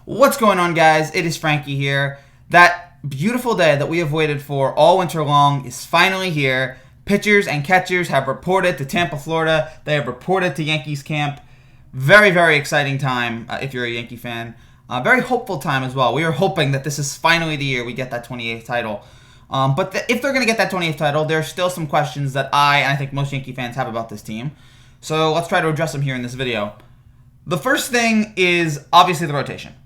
What's going on, guys? It is Frankie here. That beautiful day that we have waited for all winter long is finally here. Pitchers and catchers have reported to Tampa, Florida. They have reported to Yankees camp. Very, very exciting time if you're a Yankee fan. Very hopeful time as well. We are hoping that this is finally the year we get that 28th title. But if they're going to get that 28th title, there are still some questions that I think most Yankee fans have about this team. So let's try to address them here in this video. The first thing is obviously the rotation.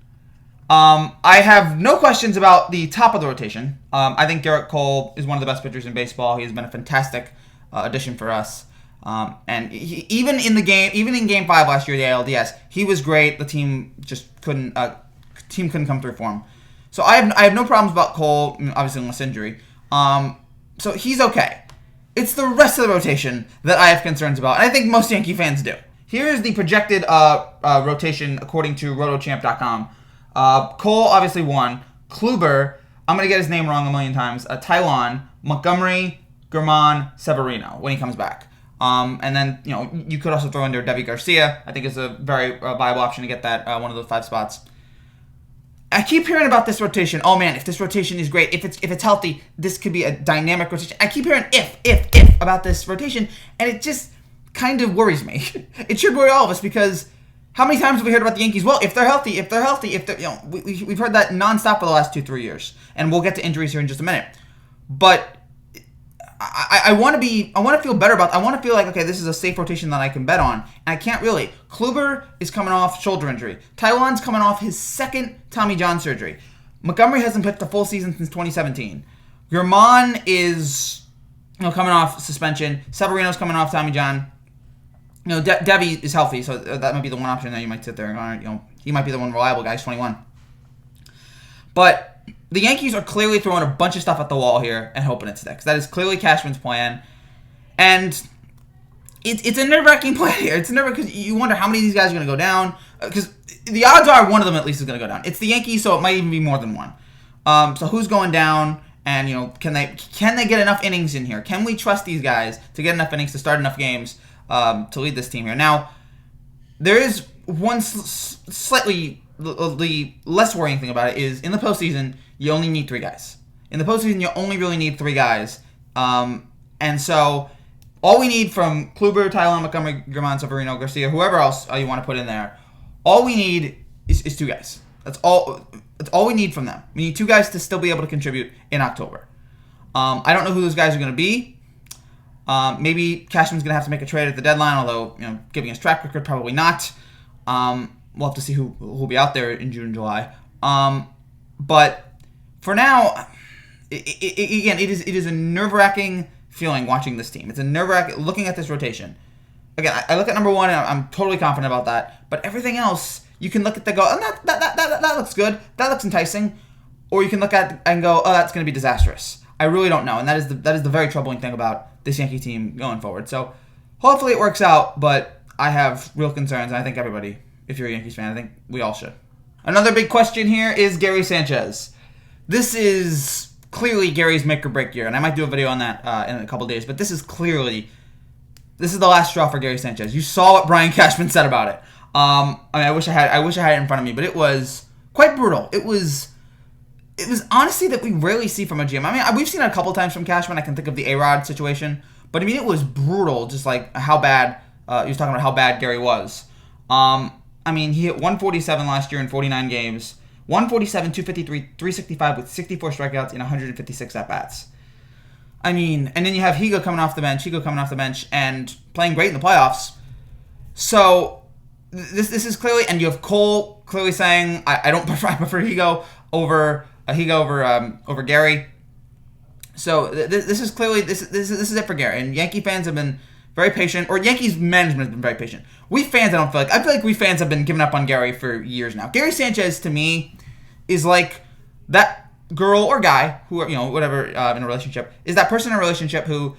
I have no questions about the top of the rotation. I think Garrett Cole is one of the best pitchers in baseball. He has been a fantastic addition for us. And even in Game 5 last year, the ALDS, he was great. The team just couldn't come through for him. So I have no problems about Cole, obviously unless injury. So he's okay. It's the rest of the rotation that I have concerns about, and I think most Yankee fans do. Here's the projected rotation according to rotochamp.com. Cole, obviously, 1. Kluber, I'm going to get his name wrong a million times. Tylon, Montgomery, Germán, Severino when he comes back. And then, you could also throw in there Deivi Garcia. I think it's a very viable option to get that one of those 5 spots. I keep hearing about this rotation. Oh, man, if this rotation is great, if it's healthy, this could be a dynamic rotation. I keep hearing if about this rotation, and it just kind of worries me. It should worry all of us because how many times have we heard about the Yankees? Well, if they're healthy, we've heard that nonstop for the last 2-3 years, and we'll get to injuries here in just a minute. But I want to feel better about. I want to feel like, okay, this is a safe rotation that I can bet on, and I can't really. Kluber is coming off shoulder injury. Tylon's coming off his second Tommy John surgery. Montgomery hasn't pitched a full season since 2017. Germán is coming off suspension. Severino's coming off Tommy John. Deivi is healthy, so that might be the one option that you might sit there and he might be the one reliable guy. He's 21. But the Yankees are clearly throwing a bunch of stuff at the wall here and hoping it sticks. That is clearly Cashman's plan, and it's a nerve-wracking plan here. It's nerve-wracking because you wonder how many of these guys are going to go down, because the odds are one of them at least is going to go down. It's the Yankees, so it might even be more than one. So who's going down? And can they get enough innings in here? Can we trust these guys to get enough innings to start enough games to lead this team here? Now, there is one slightly less worrying thing about it is in the postseason, you only need 3 guys. In the postseason, you only really need 3 guys. And so all we need from Kluber, Tylon, Montgomery, Germán, Severino, Garcia, whoever else you want to put in there, all we need is 2 guys. That's all we need from them. We need 2 guys to still be able to contribute in October. I don't know who those guys are going to be. Maybe Cashman's going to have to make a trade at the deadline, although, giving his track record, probably not. We'll have to see who will be out there in June and July. But for now, it is a nerve-wracking feeling watching this team. It's a nerve-wracking looking at this rotation. Again, I look at number 1, and I'm totally confident about that. But everything else, you can look at go, oh, that looks good. That looks enticing. Or you can look at and go, oh, that's going to be disastrous. I really don't know, and that is the very troubling thing about this Yankee team going forward. So hopefully it works out, but I have real concerns, and I think everybody, if you're a Yankees fan, I think we all should. Another big question here is Gary Sanchez. This is clearly Gary's make or break year, and I might do a video on that in a couple days, but this is the last straw for Gary Sanchez. You saw what Brian Cashman said about it. I wish I had it in front of me, but it was quite brutal. It was honesty that we rarely see from a GM. I mean, we've seen it a couple times from Cashman. I can think of the A-Rod situation, but I mean, it was brutal. Just like how bad he was talking about how bad Gary was. I mean, he hit 147 last year in 49 games. 147, 253, 365 with 64 strikeouts in 156 at-bats. I mean, and then you have Higo coming off the bench and playing great in the playoffs. So this is clearly, and you have Cole clearly saying, I prefer Higo over Gary. So this is clearly this is it for Gary. And Yankee fans have been very patient, or Yankees management has been very patient. We fans, I feel like we fans have been giving up on Gary for years now. Gary Sanchez, to me, is like that girl or guy who, whatever, in a relationship, is that person in a relationship who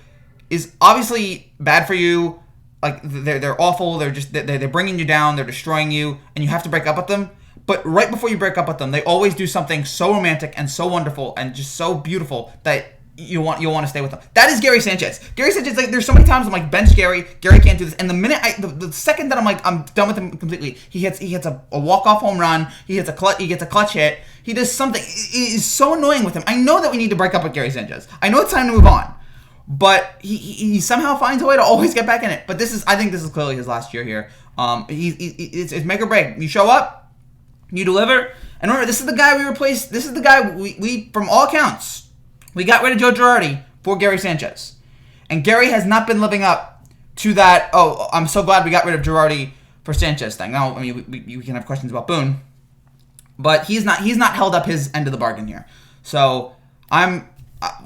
is obviously bad for you. Like, they're awful. They're bringing you down. They're destroying you, and you have to break up with them. But right before you break up with them, they always do something so romantic and so wonderful and just so beautiful that you'll want to stay with him. That is Gary Sanchez. Gary Sanchez, like, there's so many times I'm like, bench Gary. Gary can't do this. And the minute the second that I'm like, I'm done with him completely, he hits a walk-off home run. He gets a clutch hit. He does something. It is so annoying with him. I know that we need to break up with Gary Sanchez. I know it's time to move on. But he somehow finds a way to always get back in it. But I think this is clearly his last year here. It's make or break. You show up, you deliver. And remember, this is the guy we replaced. This is the guy we from all accounts, we got rid of Joe Girardi for Gary Sanchez. And Gary has not been living up to that, oh, I'm so glad we got rid of Girardi for Sanchez thing. Now, I mean, we can have questions about Boone. But he's not held up his end of the bargain here. So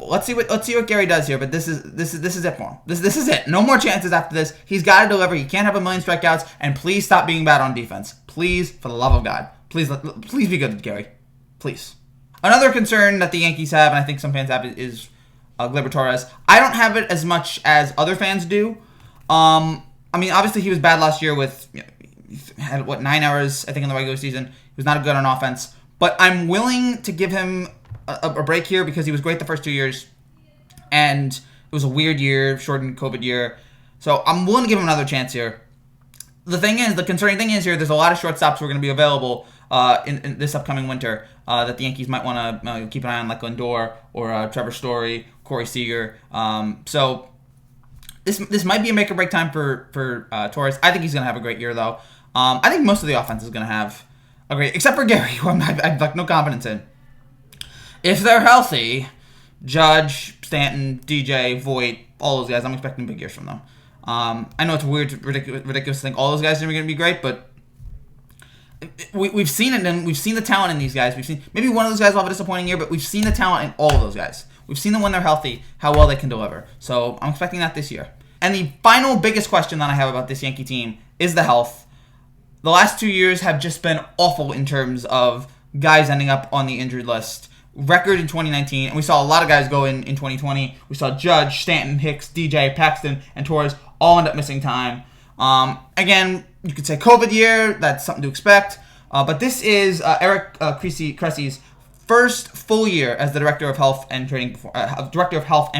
let's see what Gary does here. But this is it for him. This is it. No more chances after this. He's got to deliver. He can't have a million strikeouts. And please stop being bad on defense. Please, for the love of God, please be good, Gary. Please. Another concern that the Yankees have, and I think some fans have, is Gleyber Torres. I don't have it as much as other fans do. I mean, obviously he was bad last year with, he had 9 errors, I think, in the regular season. He was not good on offense. But I'm willing to give him a break here because he was great the first 2 years. And it was a weird year, shortened COVID year. So I'm willing to give him another chance here. The concerning thing is here, there's a lot of shortstops who are going to be available in this upcoming winter that the Yankees might want to keep an eye on, like Lindor or Trevor Story, Corey Seager. So this might be a make or break time for Torres. I think he's going to have a great year, though. I think most of the offense is going to have a great, except for Gary, who I have like no confidence in. If they're healthy, Judge, Stanton, DJ, Voit, all those guys, I'm expecting big years from them. I know it's weird, ridiculous to think all those guys are going to be great, but we've seen it, and we've seen the talent in these guys. We've seen maybe one of those guys will have a disappointing year, but we've seen the talent in all of those guys. We've seen them when they're healthy, how well they can deliver. So I'm expecting that this year. And the final biggest question that I have about this Yankee team is the health. The last 2 years have just been awful in terms of guys ending up on the injured list. Record in 2019, and we saw a lot of guys go in 2020. We saw Judge, Stanton, Hicks, DJ, Paxton, and Torres all end up missing time. Again, you could say COVID year. That's something to expect. But this is Eric Cressy's first full year as the director of health and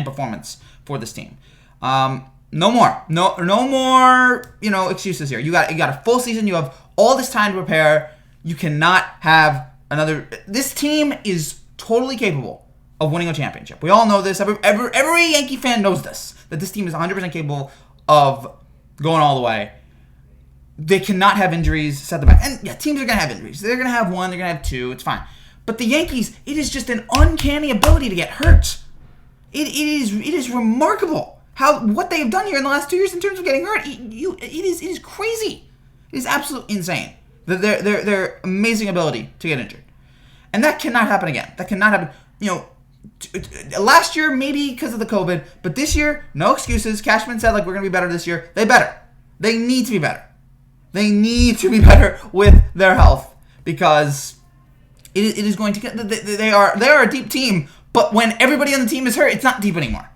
performance for this team. No more, excuses here. You got a full season. You have all this time to prepare. You cannot have another. This team is totally capable of winning a championship. We all know this. Every Yankee fan knows this. That this team is 100% capable of going all the way. They cannot have injuries set them back. And yeah, teams are going to have injuries. They're going to have one. They're going to have two. It's fine. But the Yankees, it is just an uncanny ability to get hurt. It is remarkable what they have done here in the last 2 years in terms of getting hurt. It is crazy. It is absolutely insane. Their amazing ability to get injured. And that cannot happen again. That cannot happen. Last year, maybe because of the COVID, but this year, no excuses. Cashman said, we're going to be better this year. They better. They need to be better. They need to be better with their health because it is going to get. They are a deep team, but when everybody on the team is hurt, it's not deep anymore.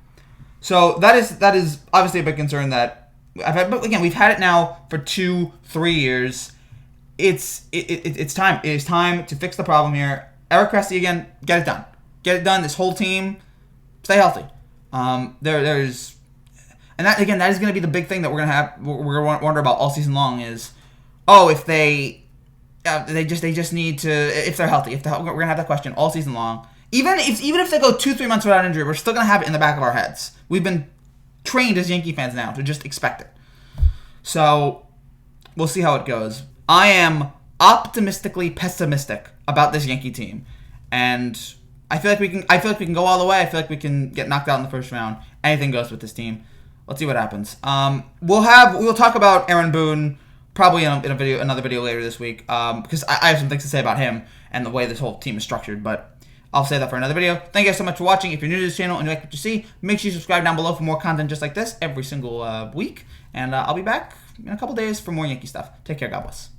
So that is obviously a big concern that I've had. But again, we've had it now for 2-3 years. It's time. It is time to fix the problem here. Eric Cressy, again, get it done. Get it done. This whole team, stay healthy. There's, and that again, that is going to be the big thing that we're going to wonder about all season long is, if they just need to, if they're healthy. We're going to have that question all season long. Even if they go 2-3 months without injury, we're still going to have it in the back of our heads. We've been trained as Yankee fans now to just expect it. So we'll see how it goes. I am optimistically pessimistic about this Yankee team, and I feel like we can go all the way. I feel like we can get knocked out in the first round. Anything goes with this team. Let's see what happens. We'll talk about Aaron Boone probably in another video later this week because I have some things to say about him and the way this whole team is structured. But I'll save that for another video. Thank you guys so much for watching. If you're new to this channel and you like what you see, make sure you subscribe down below for more content just like this every single week. And I'll be back in a couple days for more Yankee stuff. Take care. God bless.